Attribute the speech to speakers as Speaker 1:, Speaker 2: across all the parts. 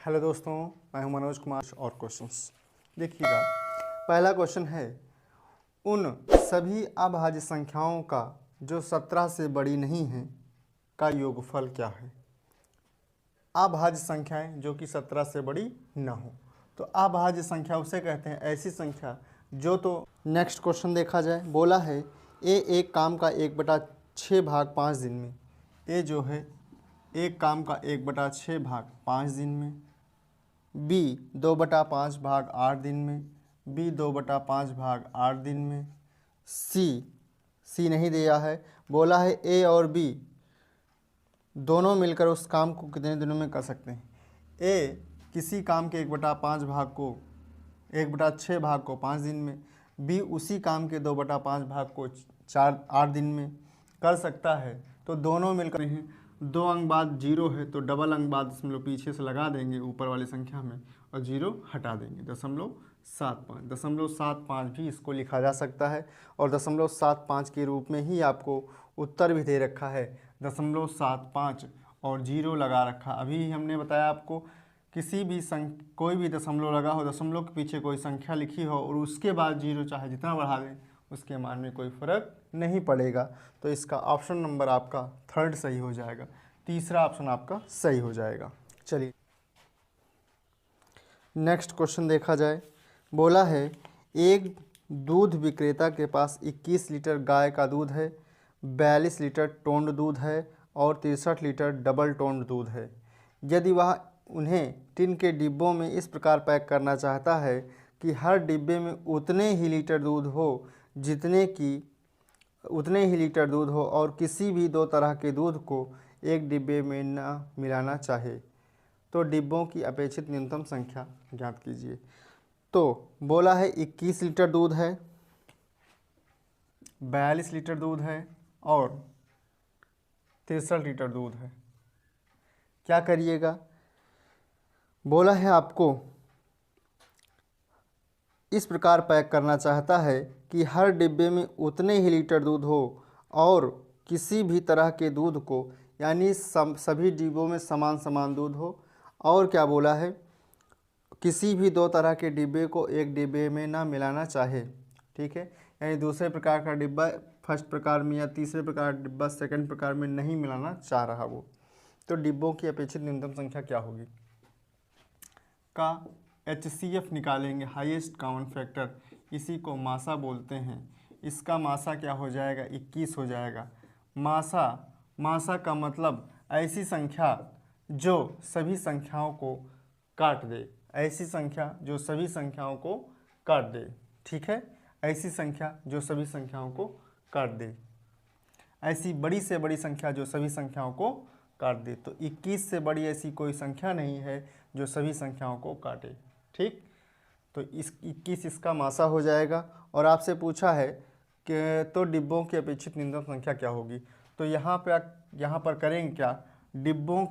Speaker 1: Hello दोस्तों, मैं हूं मनोज कुमार और क्वेश्चंस देखिएगा। पहला क्वेश्चन है, उन सभी अभाज्य संख्याओं का जो 17 से बड़ी नहीं है का योगफल क्या है। अभाज्य संख्याएं जो कि 17 से बड़ी न हो, तो अभाज्य संख्या उसे कहते हैं ऐसी संख्या जो, तो नेक्स्ट क्वेश्चन देखा जाए, बोला है ए एक काम का 1/6 भाग 5 दिन में। ए जो है एक काम का 1/6 भाग 5 दिन में। बी 2/5 भाग 8 दिन में। बी 2/5 भाग 8 दिन में। सी नहीं दिया है, बोला है ए और बी दोनों मिलकर उस काम को कितने दिनों में कर सकते हैं। ए किसी काम के 1/5 भाग को 1/6 भाग को 5 दिन में, बी उसी काम के 2/5 भाग को 8 दिन में कर सकता है। तो दोनों मिलकर हैं, 2 अंक बाद 0 है तो डबल अंक बाद दशमलव पीछे से लगा देंगे ऊपर वाली संख्या में और 0 हटा देंगे। 0.75 भी इसको लिखा जा सकता है और 0.75 के रूप में ही आपको उत्तर भी दे रखा है। 0.75 और 0 लगा रखा। अभी हमने बताया आपको किसी भी कोई भी दशमलव लगा हो, दशमलव के पीछे कोई संख्या लिखी हो और उसके बाद 0 चाहे जितना बढ़ा दें उसके मान में कोई फर्क नहीं पड़ेगा। तो इसका ऑप्शन नंबर आपका 3rd सही हो जाएगा, तीसरा ऑप्शन आपका सही हो जाएगा। चलिए नेक्स्ट क्वेश्चन देखा जाए, बोला है एक दूध विक्रेता के पास 21 लीटर गाय का दूध है, 42 लीटर टोंड दूध है और 63 लीटर डबल टोंड दूध है। यदि वह उन्हें टिन के डिब्बों में इस प्रकार पैक करना चाहता है कि हर डिब्बे में उतने ही लीटर दूध हो और किसी भी 2 तरह के दूध को एक डिब्बे में न मिलाना चाहे, तो डिब्बों की अपेक्षित न्यूनतम संख्या ज्ञात कीजिए। तो बोला है 21 लीटर दूध है, 42 लीटर दूध है और 63 लीटर दूध है। क्या करिएगा, बोला है आपको इस प्रकार पैक करना चाहता है कि हर डिब्बे में उतने ही लीटर दूध हो और किसी भी तरह के दूध को, यानी सभी डिब्बों में समान समान दूध हो, और क्या बोला है किसी भी 2 तरह के डिब्बे को एक डिब्बे में ना मिलाना चाहे। ठीक है, यानी दूसरे प्रकार का डिब्बा फर्स्ट प्रकार में या तीसरे प्रकार डिब्बा सेकंड प्रकार में नहीं मिलाना चाह रहा वो। तो डिब्बों की अपेक्षित न्यूनतम संख्या क्या होगी का HCF निकालेंगे, हाईएस्ट कॉमन फैक्टर, इसी को मासा बोलते हैं। इसका मासा क्या हो जाएगा, 21 हो जाएगा। मासा का मतलब ऐसी संख्या जो सभी संख्याओं को काट दे, ऐसी संख्या जो सभी संख्याओं को काट दे। ठीक है, ऐसी संख्या जो सभी संख्याओं को काट दे, ऐसी बड़ी से बड़ी संख्या जो सभी संख्याओं को काट दे। तो 21 से बड़ी ऐसी कोई संख्या नहीं है जो सभी संख्याओं को काटे। ठीक, तो इस 21 इसका मासा हो जाएगा। और आपसे पूछा है कि तो डिब्बों की अपेक्षित न्यूनतम संख्या क्या होगी। तो यहाँ पर करेंगे क्या, डिब्बों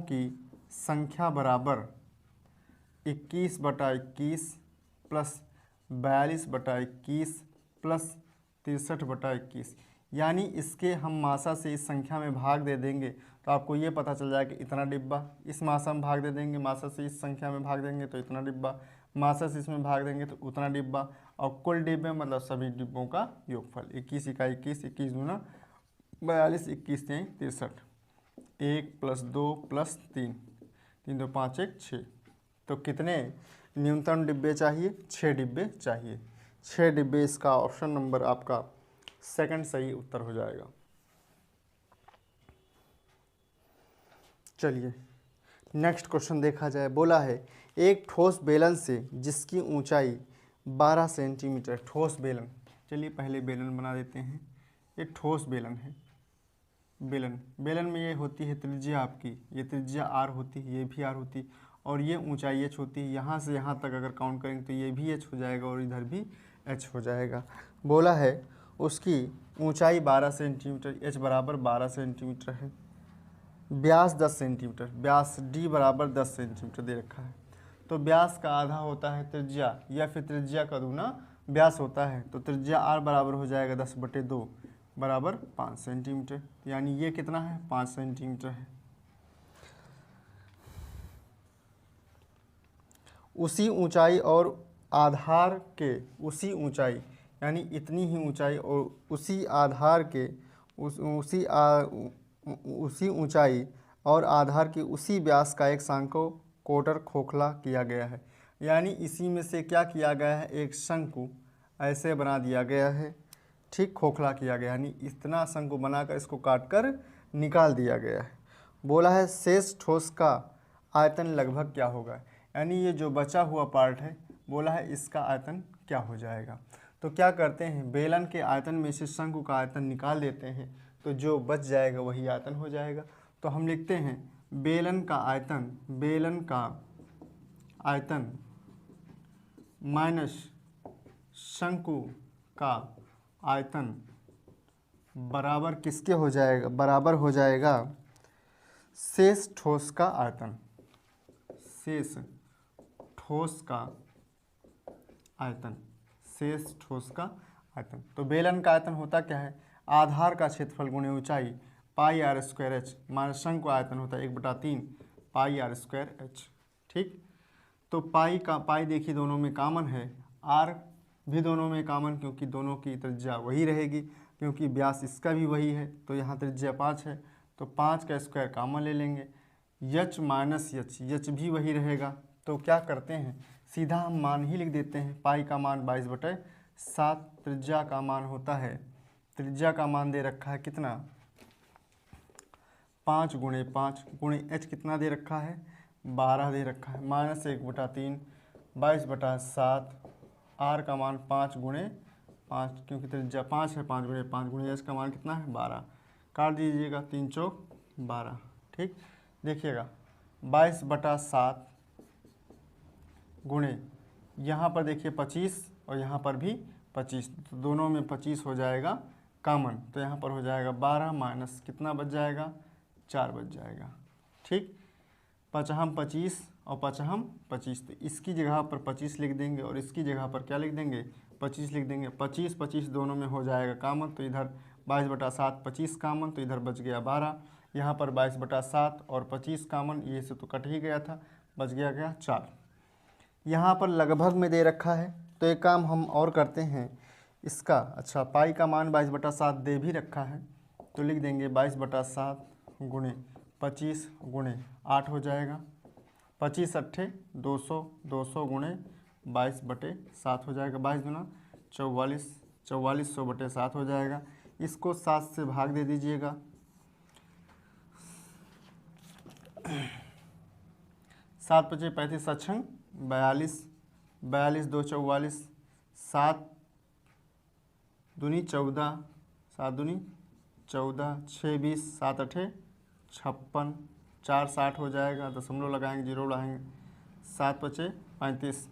Speaker 1: की संख्या बराबर 21/21 प्लस 42/21 प्लस 63/21, यानी इसके हम मासा से इस संख्या में भाग दे देंगे तो आपको ये पता चल जाएगा कि इतना डिब्बा। इस मासा में भाग दे देंगे, मासा से इस संख्या में भाग देंगे तो इतना डिब्बा, मासा से इसमें भाग देंगे तो उतना डिब्बा, और कुल डिब्बे मतलब सभी डिब्बों का योगफल। 21 × 21, 21 दूना 42, 21 × 63, 1 + 2 + 3, 3 2 5 1 6। तो कितने न्यूनतम डिब्बे चाहिए, 6 डिब्बे चाहिए। 6 डिब्बे इसका ऑप्शन नंबर आपका 2nd सही उत्तर हो जाएगा। चलिए नेक्स्ट क्वेश्चन देखा जाए, बोला है एक ठोस बेलन से जिसकी ऊंचाई 12 सेंटीमीटर, ठोस बेलन, चलिए पहले बेलन बना देते हैं। ये ठोस बेलन है। बेलन में ये होती है त्रिज्या आपकी, ये त्रिज्या r होती है, ये भी r होती, और ये ऊंचाई h होती है। यहाँ से यहाँ तक अगर काउंट करेंगे तो ये भी h हो जाएगा और इधर भी h हो जाएगा। बोला है उसकी ऊंचाई 12 सेंटीमीटर, h बराबर 12 सेंटीमीटर है, व्यास 10 सेंटीमीटर, व्यास d बराबर 10 सेंटीमीटर दे रखा है। तो व्यास का आधा होता है त्रिज्या या फिर त्रिज्या का दूना व्यास होता है। तो त्रिज्या r बराबर हो जाएगा 10/2 बराबर 5 सेंटीमीटर, यानी ये कितना है, 5 सेंटीमीटर है। उसी ऊंचाई और आधार के उसी ऊंचाई, यानी इतनी ही ऊंचाई और उसी आधार के उसी ऊंचाई और आधार के उसी व्यास का एक शंकु कोटर खोखला किया गया है। यानी इसी में से क्या किया गया है, एक शंकु ऐसे बना दिया गया है, ठीक, खोखला किया गया, यानी इतना शंकु बनाकर इसको काटकर निकाल दिया गया है। बोला है शेष ठोस का आयतन लगभग क्या होगा, यानी ये जो बचा हुआ पार्ट है, बोला है इसका आयतन क्या हो जाएगा। तो क्या करते हैं, बेलन के आयतन में से शंकु का आयतन निकाल देते हैं, तो जो बच जाएगा वही आयतन हो जाएगा। तो हम लिखते हैं बेलन का आयतन माइनस शंकु का आयतन बराबर किसके हो जाएगा, बराबर हो जाएगा शेष ठोस का आयतन, शेष ठोस का आयतन, शेष ठोस का आयतन। तो बेलन का आयतन होता क्या है, आधार का क्षेत्रफल गुणे ऊंचाई पाई आर स्क्वायर एच माइनस शंकु आयतन होता है 1/3 पाई आर स्क्वायर एच। ठीक, तो पाई देखिए दोनों में कॉमन है, आर भी दोनों में कॉमन, क्योंकि दोनों की त्रिज्या वही रहेगी, क्योंकि व्यास इसका भी वही है, तो यहाँ त्रिज्या 5 है, तो 5 का स्क्वायर कॉमन ले लेंगे। यच माइनस यच भी वही रहेगा। तो क्या करते हैं, सीधा हम मान ही लिख देते हैं। पाई का मान 22/7, त्रिज्या का मान होता है, त्रिज्या का मान दे रखा है कितना, 5 × 5 × एच कितना दे रखा है, 12 दे रखा है, माइनस 1/3 22/7, आर का मान 5 × 5, क्योंकि त्रिज्या 5 है, 5 × 5 × एच का मान कितना है 12, काट दीजिएगा, 3 चौक 12। ठीक, देखिएगा 22/7 गुणे यहाँ पर देखिए 25 और यहाँ पर भी 25, तो दोनों में 25 हो जाएगा कॉमन, तो यहाँ पर हो जाएगा 12 माइनस कितना बच जाएगा, 4 बच जाएगा। ठीक, 55 25 और 55 25, तो इसकी जगह पर 25 लिख देंगे और इसकी जगह पर क्या लिख देंगे, 25 लिख देंगे। 25 25 दोनों में हो जाएगा कॉमन, तो इधर 22/7 25 कॉमन, तो इधर बच गया 12, यहाँ पर 22/7 और 25 कॉमन, ये से तो कट ही गया था, बच गया 4। यहाँ पर लगभग में दे रखा है, तो एक काम हम और करते हैं इसका, अच्छा पाई का मान 22/7 दे भी रखा है, तो लिख देंगे 22/7 × 25 × 8 हो जाएगा, 25 8 200, 200 × 22/7 हो जाएगा, 22 दूना 44, 4400/7 हो जाएगा। इसको 7 से भाग दे दीजिएगा, 7 × 5 = 35, 7 42, 42 2 44, 7 दूनी 14, 7 दूनी 14, 6 20, 7 8 56, 4 60 हो जाएगा, दशमलव लगाएंगे, जीरो लगाएंगे, 7 5 35,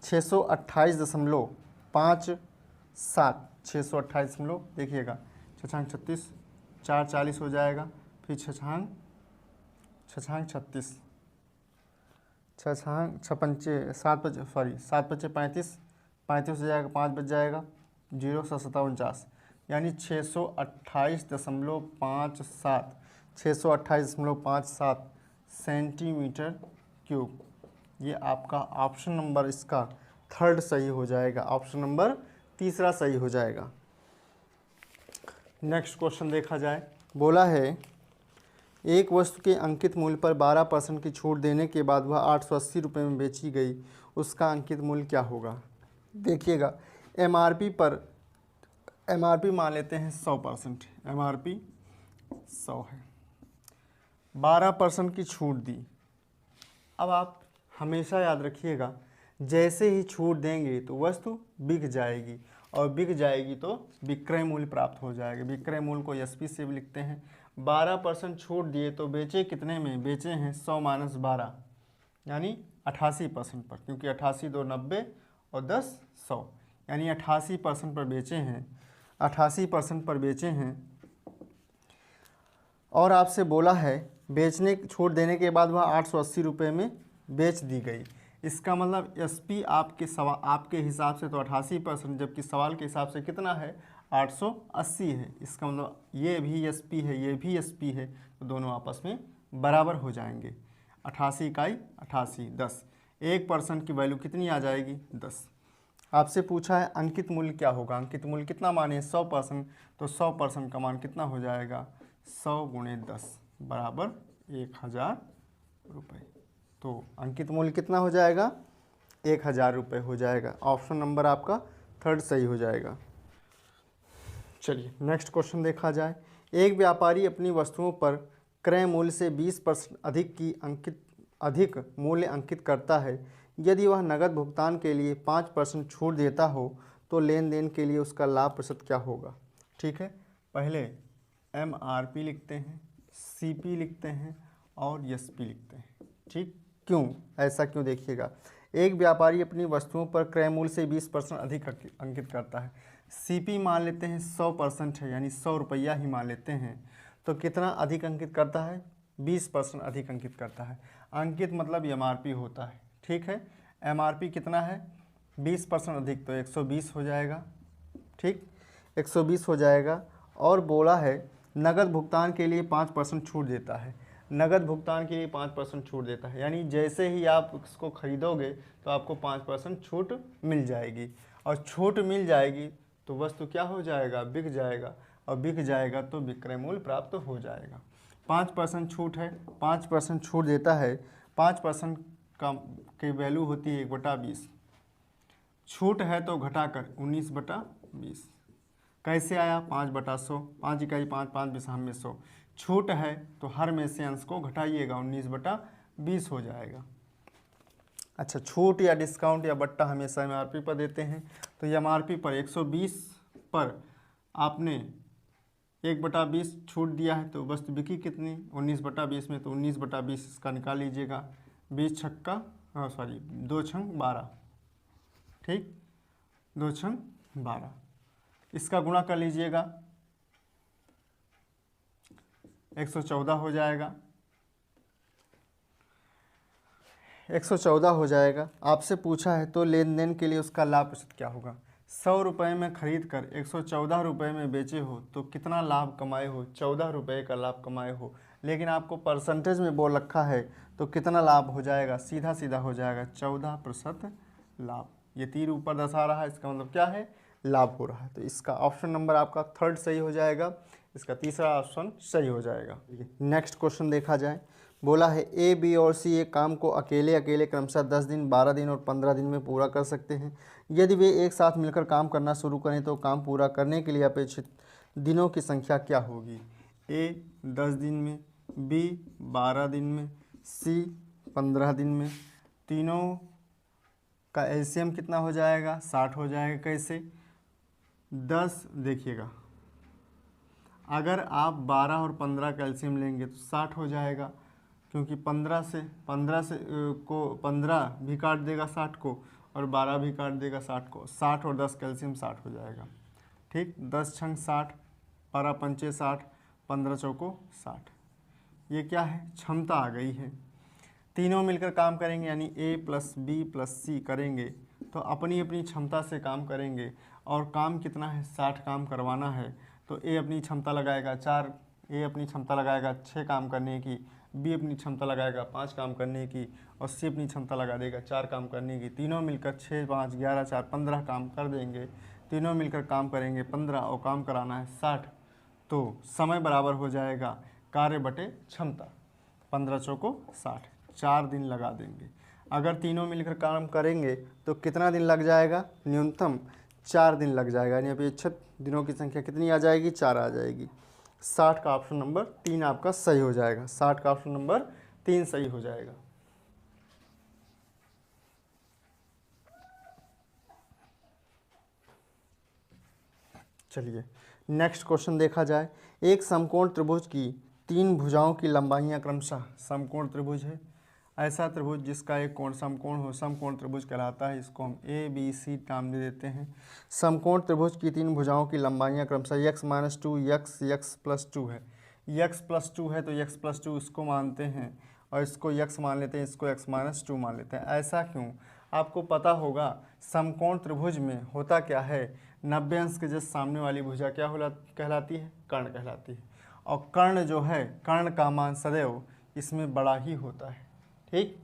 Speaker 1: 628.57, 628, देखिएगा 6 36, 4 40 हो जाएगा, फिर 6 36, 6 56, 7 5 35, 35 हो जाएगा, 5 बच जाएगा, 0 7 49, यानी 628.57, 628.57 सेंटीमीटर क्यूब। ये आपका ऑप्शन नंबर इसका 3rd सही हो जाएगा, ऑप्शन नंबर 3रा सही हो जाएगा। नेक्स्ट क्वेश्चन देखा जाए, बोला है एक वस्तु के अंकित मूल्य पर 12% की छूट देने के बाद वह 880 रुपये में बेची गई, उसका अंकित मूल्य क्या होगा। देखिएगा एमआरपी मान लेते हैं 100%, एमआरपी 100 है, 12% की छूट दी। अब आप हमेशा याद रखिएगा, जैसे ही छूट देंगे तो वस्तु बिक जाएगी, और बिक जाएगी तो विक्रय मूल्य प्राप्त हो जाएगा। विक्रय मूल्य को एसपी से भी लिखते हैं। 12% छूट दिए तो बेचे कितने में, बेचे हैं 100 - 12 यानी 88% पर, क्योंकि 88 2 90 और 10 100, यानी 88% पर बेचे हैं, 88% पर बेचे हैं। और आपसे बोला है बेचने छूट देने के बाद वह 880 रुपये में बेच दी गई। इसका मतलब एसपी आपके हिसाब से तो 88%, जबकि सवाल के हिसाब से कितना है 880 है। इसका मतलब ये भी एसपी है, ये भी एसपी है, तो दोनों आपस में बराबर हो जाएंगे। 88 इकाई 88 10, 1% की वैल्यू कितनी आ जाएगी 10। आपसे पूछा है अंकित मूल्य क्या होगा, अंकित मूल्य कितना माने 100%, तो 100% का मान कितना हो जाएगा 100 गुणे 10 बराबर 1000 रुपये। तो अंकित मूल्य कितना हो जाएगा 1000 रुपये हो जाएगा। ऑप्शन नंबर आपका थर्ड सही हो जाएगा। चलिए नेक्स्ट क्वेश्चन देखा जाए। एक व्यापारी अपनी वस्तुओं पर क्रय मूल्य से 20% अधिक मूल्य अंकित करता है। यदि वह नकद भुगतान के लिए 5% छूट देता हो तो लेन देन के लिए उसका लाभ प्रतिशत क्या होगा। ठीक है, पहले MRP लिखते हैं, CP लिखते हैं और SP लिखते हैं। ठीक, क्यों ऐसा क्यों देखिएगा। एक व्यापारी अपनी वस्तुओं पर क्रय मूल्य से 20% अधिक अंकित करता है। CP मान लेते हैं 100% है, यानी 100 रुपया ही मान लेते हैं, तो कितना अधिक अंकित करता है 20% अधिक अंकित करता है। अंकित मतलब MRP होता है। ठीक है, MRP कितना है 20% अधिक, तो 120 हो जाएगा। ठीक, 120 हो जाएगा। और बोला है नगद भुगतान के लिए 5% छूट देता है। नगद भुगतान के लिए 5% छूट देता है, यानी जैसे ही आप इसको खरीदोगे तो आपको 5% छूट मिल जाएगी, और छूट मिल जाएगी तो वस्तु क्या हो जाएगा बिक जाएगा, और बिक जाएगा तो विक्रय मूल्य प्राप्त हो जाएगा। 5% छूट है, 5% छूट देता है। 5% का की वैल्यू होती है 1/20। छूट है तो घटाकर 19/20। कैसे आया 5/100, 5 इकाई 5, 5 बिसाह में 100। छूट है तो हर में से अंश को घटाइएगा, 19/20 हो जाएगा। अच्छा, छूट या डिस्काउंट या बट्टा हमेशा MRP पर देते हैं, तो MRP पर 120 पर आपने 1/20 छूट दिया है, तो वस्तु बिकी कितनी 19/20 में, तो 19/20 इसका निकाल लीजिएगा। 20 छक्का 2 छंग 12। ठीक, 2 छंग 12, इसका गुणा कर लीजिएगा 114 हो जाएगा। 114 हो जाएगा। आपसे पूछा है तो लेन देन के लिए उसका लाभ प्रतिशत क्या होगा। 100 रुपये में खरीद कर 114 रुपये में बेचे हो तो कितना लाभ कमाए हो, 14 रुपये का लाभ कमाए हो। लेकिन आपको परसेंटेज में बोल रखा है तो कितना लाभ हो जाएगा, सीधा सीधा हो जाएगा 14% लाभ। ये तीर ऊपर दर्शा रहा है, इसका मतलब क्या है लाभ हो रहा है। तो इसका ऑप्शन नंबर आपका थर्ड सही हो जाएगा, इसका तीसरा ऑप्शन सही हो जाएगा। नेक्स्ट क्वेश्चन देखा जाए। बोला है A, B और C एक काम को अकेले अकेले क्रमशः 10 दिन, 12 दिन और 15 दिन में पूरा कर सकते हैं। यदि वे एक साथ मिलकर काम करना शुरू करें तो काम पूरा करने के लिए अपेक्षित दिनों की संख्या क्या होगी। A 10 दिन में, B 12 दिन में, C 15 दिन में। तीनों का LCM कितना हो जाएगा 60 हो जाएगा। कैसे 10 देखिएगा, अगर आप 12 और 15 का LCM लेंगे तो 60 हो जाएगा, क्योंकि 15 से को 15 भी काट देगा 60 को, और 12 भी काट देगा 60 को। 60 और 10 कैल्शियम 60 हो जाएगा। ठीक, 10 छंग 60, 12 पंचे 60, 15 चौको 60। ये क्या है क्षमता आ गई है। तीनों मिलकर काम करेंगे, यानी A + B + C करेंगे तो अपनी अपनी क्षमता से काम करेंगे, और काम कितना है 60 काम करवाना है। तो A अपनी क्षमता लगाएगा 4, A अपनी क्षमता लगाएगा 6 काम करने की, B अपनी क्षमता लगाएगा 5 काम करने की, और C अपनी क्षमता लगा देगा 4 काम करने की। तीनों मिलकर 6, 5, 11, 4, 15 काम कर देंगे। तीनों मिलकर काम करेंगे 15, और काम कराना है 60, तो समय बराबर हो जाएगा कार्य बटे क्षमता। 15 चौको 60, 4 दिन लगा देंगे। अगर तीनों मिलकर काम करेंगे तो कितना दिन लग जाएगा, न्यूनतम 4 दिन लग जाएगा, यानी अपेक्षित दिनों की संख्या कितनी आ जाएगी 4 आ जाएगी। 60 का ऑप्शन नंबर 3 आपका सही हो जाएगा। 60 का ऑप्शन नंबर 3 सही हो जाएगा। चलिए नेक्स्ट क्वेश्चन देखा जाए। एक समकोण त्रिभुज की 3 भुजाओं की लंबाइयाँ क्रमशः, समकोण त्रिभुज है, ऐसा त्रिभुज जिसका एक कोण समकोण हो समकोण त्रिभुज कहलाता है। इसको हम ABC नाम दे देते हैं। समकोण त्रिभुज की 3 भुजाओं की लंबाइयाँ क्रमशः x - 2, x + 2 है। x + 2 है तो x + 2 इसको मानते हैं, और इसको x मान लेते हैं, इसको x - 2 मान लेते हैं। ऐसा क्यों, आपको पता होगा समकोण त्रिभुज में होता क्या है, 90 अंश के जस्ट सामने वाली भुजा क्या कहलाती है, कर्ण कहलाती है। और कर्ण जो है, कर्ण का मान सदैव इसमें बड़ा ही होता है। ठीक,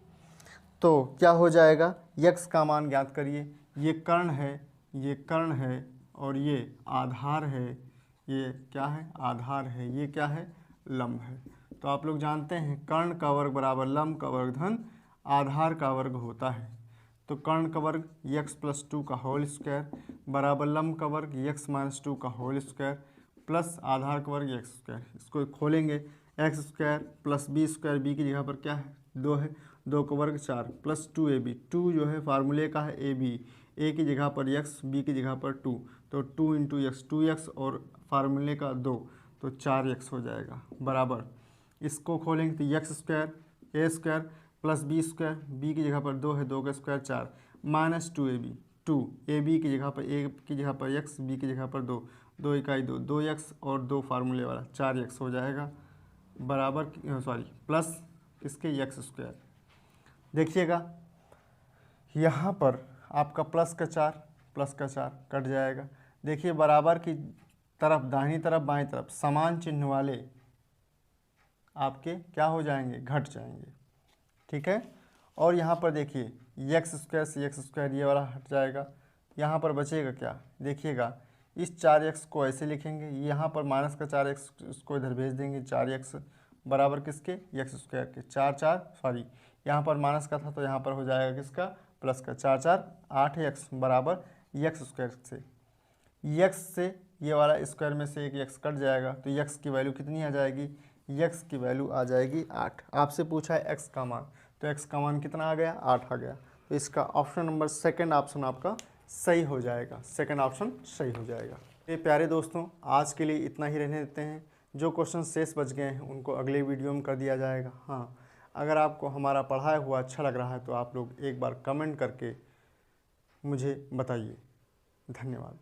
Speaker 1: तो क्या हो जाएगा, यक्स का मान ज्ञात करिए। ये कर्ण है, ये कर्ण है, और ये आधार है, ये क्या है, आधार है, ये क्या है, लंब है। तो आप लोग जानते हैं कर्ण का वर्ग बराबर लंब का वर्ग धन आधार का वर्ग होता है। तो कर्ण का वर्ग x+2 का होल स्क्वायर बराबर लंब का वर्ग x-2 का होल स्क्वायर प्लस आधार का वर्ग x स्क्वायर। इसको खोलेंगे, x square plus B square, B की जगह पर क्या है 2 है, 2 का वर्ग 4 प्लस 2ab, 2 जो है फार्मूले का है ab, a की जगह पर x, b की जगह पर 2, तो 2 इंटू एक्स 2x और फार्मूले का 2, तो 4x हो जाएगा बराबर। इसको खोलेंगे तो X square A square plus B square, B की जगह पर 2 है, 2 का square 4 minus 2ab, 2 A B की जगह पर ए की जगह पर x, बी की जगह पर 2, 2 इकाई 2, 2x और 2 फार्मूले वाला 4x हो जाएगा बराबर, सॉरी प्लस इसके एक्स स्क्वायर। देखिएगा यहाँ पर आपका प्लस का 4 कट जाएगा। देखिए बराबर की तरफ दाहिनी तरफ बाईं तरफ समान चिन्ह वाले आपके क्या हो जाएंगे, घट जाएंगे, ठीक है। और यहाँ पर देखिए एक्स स्क्वायर से एक्स स्क्वायर ये वाला हट जाएगा। यहाँ पर बचेगा क्या, देखिएगा इस 4x को ऐसे लिखेंगे, यहाँ पर माइनस का 4x इसको इधर भेज देंगे, 4x बराबर किसके, एक्स स्क्वायर के, 4 सॉरी यहाँ पर माइनस का था तो यहाँ पर हो जाएगा किसका, प्लस का, 4 8x बराबर एक्स स्क्वायर से, एक्स से ये वाला स्क्वायर में से एक एक्स कट जाएगा तो एक्स की वैल्यू कितनी आ जाएगी, एक्स की वैल्यू आ जाएगी 8। आपसे पूछा है एक्स का मान, तो एक्स का मान कितना आ गया, 8 आ गया। तो इसका ऑप्शन नंबर सेकंड ऑप्शन आपका सही हो जाएगा, सेकंड ऑप्शन सही हो जाएगा। ये प्यारे दोस्तों आज के लिए इतना ही रहने देते हैं। जो क्वेश्चन शेष बच गए हैं उनको अगले वीडियो में कर दिया जाएगा। हाँ, अगर आपको हमारा पढ़ाया हुआ अच्छा लग रहा है तो आप लोग एक बार कमेंट करके मुझे बताइए। धन्यवाद।